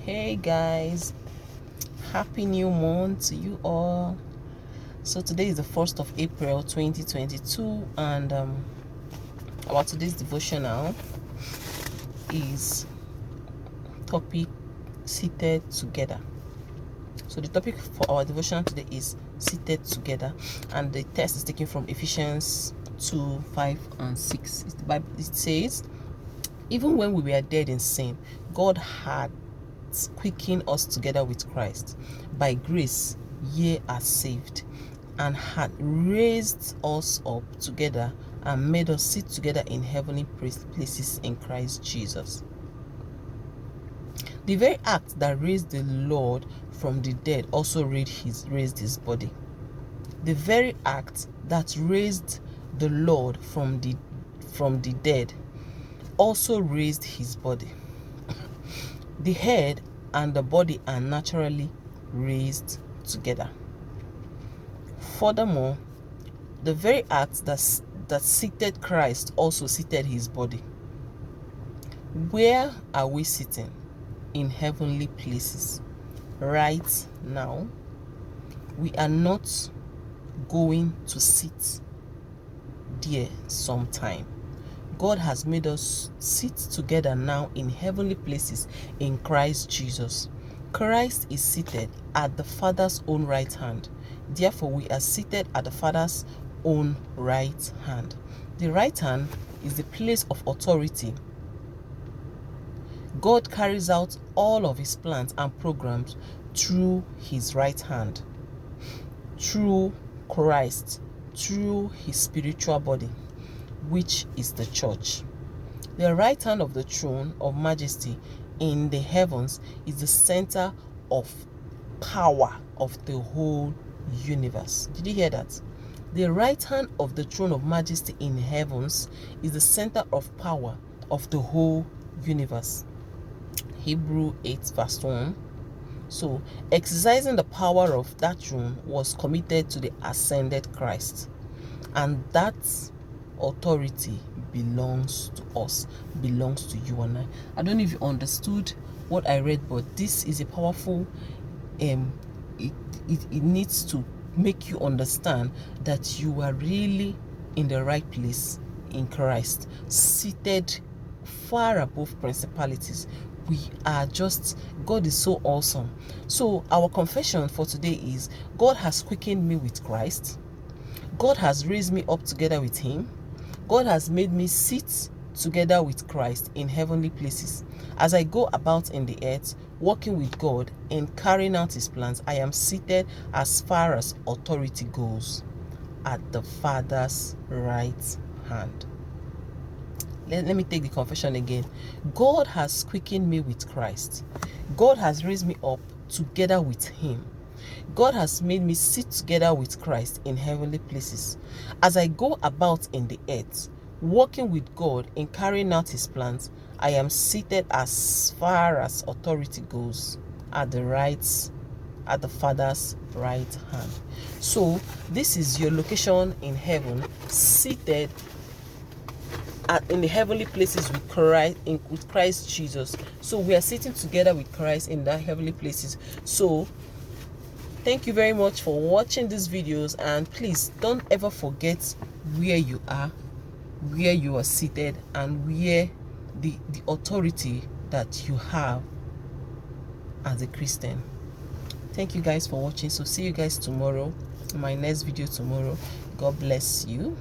Hey guys, happy new month to you all. So today is the 1st of April 2022, and our today's devotional is topic seated together. So the topic for our devotional today is seated together, and the text is taken from Ephesians 2:5-6. The Bible, it says, even when we were dead in sin, God had quickened us together with Christ. By grace ye are saved, and had raised us up together and made us sit together in heavenly places in Christ Jesus. The very act that raised the Lord from the dead also raised his body. The very act that raised the Lord from the dead also raised his body. The head and the body are naturally raised together. Furthermore, the very act that seated Christ also seated his body. Where are we sitting? In heavenly places. Right now, we are not going to sit there sometime. God has made us sit together now in heavenly places in Christ Jesus. Christ is seated at the Father's own right hand. Therefore, we are seated at the Father's own right hand. The right hand is the place of authority. God carries out all of his plans and programs through his right hand, through Christ, through his spiritual body, which is the church. The right hand of the throne of majesty in the heavens is the center of power of the whole universe. Did you hear that? The right hand of the throne of majesty in heavens is the center of power of the whole universe. Hebrews 8:1. So, exercising the power of that throne was committed to the ascended Christ, and that authority belongs to us, belongs to you and I. I don't know if you understood what I read, but this is a powerful it needs to make you understand that you are really in the right place in Christ, seated far above principalities. We are just, God is so awesome. So our confession for today is, God has quickened me with Christ. God has raised me up together with him. God has made me sit together with Christ in heavenly places. As I go about in the earth, working with God and carrying out his plans, I am seated as far as authority goes at the Father's right hand. Let me take the confession again. God has quickened me with Christ. God has raised me up together with him. God has made me sit together with Christ in heavenly places. As I go about in the earth, working with God in carrying out his plans, I am seated as far as authority goes at the Father's right hand. So this is your location in heaven, seated in the heavenly places with Christ Jesus. So we are sitting together with Christ in the heavenly places. So thank you very much for watching these videos, and please don't ever forget where you are seated, and where the authority that you have as a Christian. Thank you guys for watching. So see you guys tomorrow in my next video tomorrow. God bless you.